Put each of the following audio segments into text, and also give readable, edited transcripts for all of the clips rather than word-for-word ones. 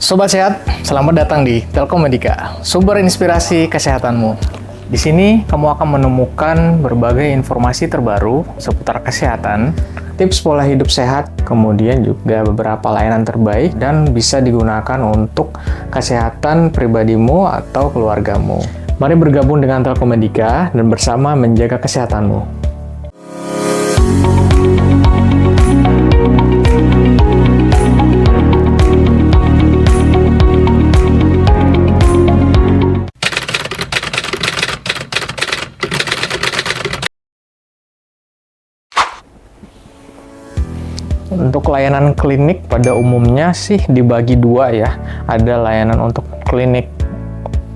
Sobat Sehat, selamat datang di Telkom Medika, sumber inspirasi kesehatanmu. Di sini kamu akan menemukan berbagai informasi terbaru seputar kesehatan, tips pola hidup sehat, kemudian juga beberapa layanan terbaik dan bisa digunakan untuk kesehatan pribadimu atau keluargamu. Mari bergabung dengan Telkom Medika dan bersama menjaga kesehatanmu. Untuk layanan klinik pada umumnya sih dibagi dua ya. Ada layanan untuk klinik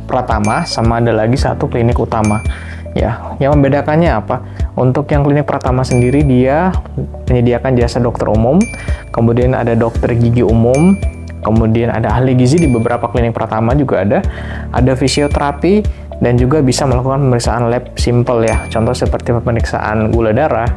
pratama sama ada lagi satu klinik utama. Ya, yang membedakannya apa? Untuk yang klinik pratama sendiri dia menyediakan jasa dokter umum, kemudian ada dokter gigi umum, kemudian ada ahli gizi di beberapa klinik pratama juga ada fisioterapi dan juga bisa melakukan pemeriksaan lab simple ya. Contoh seperti pemeriksaan gula darah,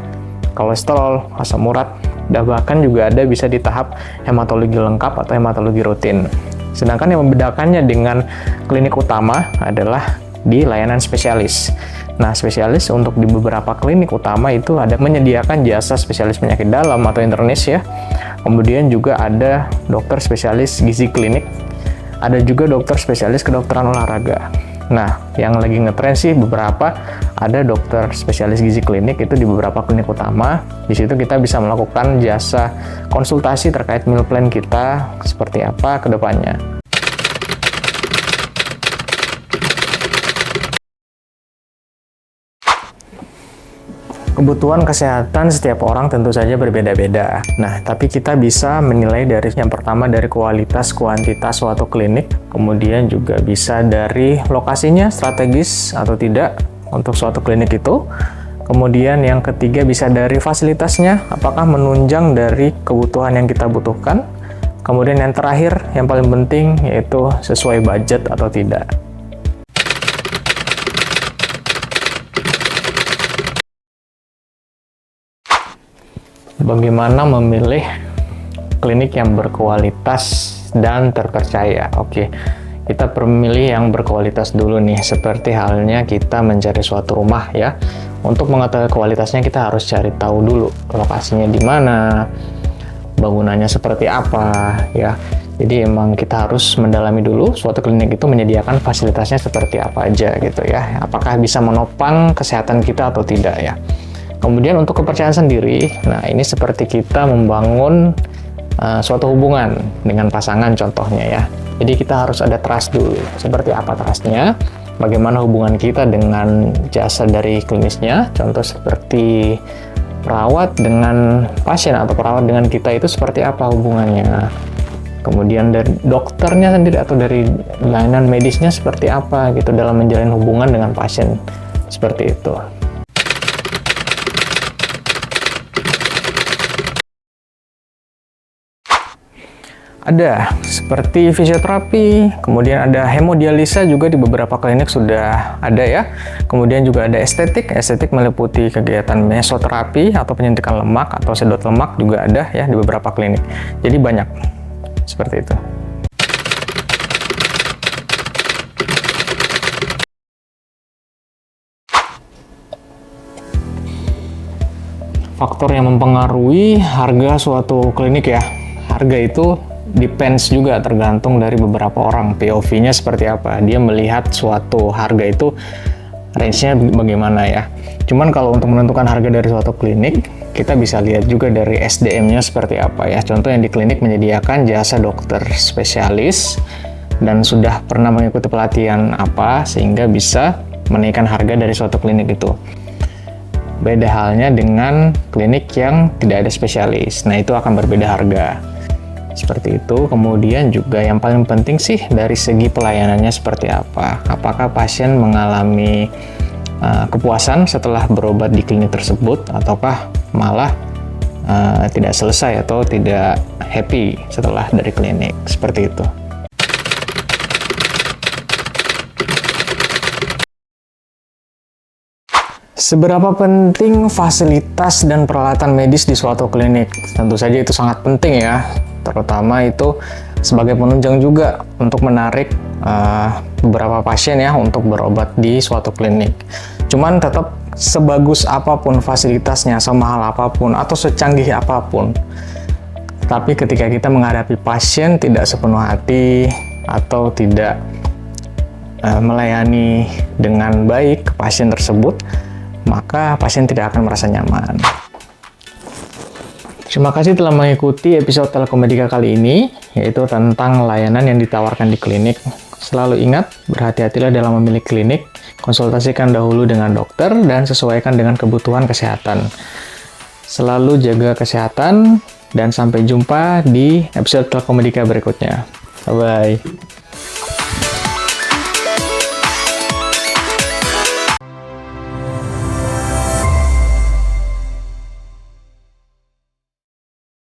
kolesterol, asam urat, dan bahkan juga ada bisa di tahap hematologi lengkap atau hematologi rutin. Sedangkan yang membedakannya dengan klinik utama adalah di layanan spesialis. Nah, spesialis untuk di beberapa klinik utama itu ada menyediakan jasa spesialis penyakit dalam atau internis ya. Kemudian juga ada dokter spesialis gizi klinik, ada juga dokter spesialis kedokteran olahraga. Nah, yang lagi ngetren sih beberapa ada dokter spesialis gizi klinik itu di beberapa klinik utama. Di situ kita bisa melakukan jasa konsultasi terkait meal plan kita seperti apa ke depannya. Kebutuhan kesehatan setiap orang tentu saja berbeda-beda. Nah, tapi kita bisa menilai dari yang pertama dari kualitas, kuantitas suatu klinik, kemudian juga bisa dari lokasinya strategis atau tidak untuk suatu klinik itu. Kemudian yang ketiga bisa dari fasilitasnya, apakah menunjang dari kebutuhan yang kita butuhkan. Kemudian yang terakhir, yang paling penting yaitu sesuai budget atau tidak. Bagaimana memilih klinik yang berkualitas dan terpercaya? Oke, kita memilih yang berkualitas dulu nih, seperti halnya kita mencari suatu rumah ya. Untuk mengetahui kualitasnya kita harus cari tahu dulu lokasinya di mana, bangunannya seperti apa ya. Jadi emang kita harus mendalami dulu suatu klinik itu menyediakan fasilitasnya seperti apa aja gitu ya. Apakah bisa menopang kesehatan kita atau tidak ya. Kemudian untuk kepercayaan sendiri, nah ini seperti kita membangun suatu hubungan dengan pasangan contohnya ya. Jadi kita harus ada trust dulu. Seperti apa trustnya? Bagaimana hubungan kita dengan jasa dari klinisnya? Contoh seperti perawat dengan pasien atau perawat dengan kita itu seperti apa hubungannya? Kemudian dari dokternya sendiri atau dari layanan medisnya seperti apa gitu dalam menjalin hubungan dengan pasien seperti itu. Ada seperti fisioterapi, kemudian ada hemodialisa juga di beberapa klinik sudah ada ya. Kemudian juga ada estetik meliputi kegiatan mesoterapi atau penyuntikan lemak atau sedot lemak juga ada ya di beberapa klinik. Jadi banyak seperti itu. Faktor yang mempengaruhi harga suatu klinik ya. Harga itu depends juga tergantung dari beberapa orang POV-nya seperti apa, dia melihat suatu harga itu range-nya bagaimana ya. Cuman kalau untuk menentukan harga dari suatu klinik kita bisa lihat juga dari SDM-nya seperti apa ya. Contoh yang di klinik menyediakan jasa dokter spesialis dan sudah pernah mengikuti pelatihan apa sehingga bisa menaikkan harga dari suatu klinik itu. Beda halnya dengan klinik yang tidak ada spesialis, nah itu akan berbeda harga. Seperti itu. Kemudian juga yang paling penting sih dari segi pelayanannya seperti apa. Apakah pasien mengalami kepuasan setelah berobat di klinik tersebut ataukah malah tidak selesai atau tidak happy setelah dari klinik. Seperti itu. Seberapa penting fasilitas dan peralatan medis di suatu klinik? Tentu saja itu sangat penting ya. Terutama itu sebagai penunjang juga untuk menarik beberapa pasien ya untuk berobat di suatu klinik. Cuman tetap sebagus apapun fasilitasnya, semahal apapun atau secanggih apapun, tapi ketika kita menghadapi pasien tidak sepenuh hati atau tidak melayani dengan baik ke pasien tersebut, maka pasien tidak akan merasa nyaman. Terima kasih telah mengikuti episode Telekomedika kali ini, yaitu tentang layanan yang ditawarkan di klinik. Selalu ingat, berhati-hatilah dalam memilih klinik, konsultasikan dahulu dengan dokter, dan sesuaikan dengan kebutuhan kesehatan. Selalu jaga kesehatan, dan sampai jumpa di episode Telekomedika berikutnya. Bye-bye.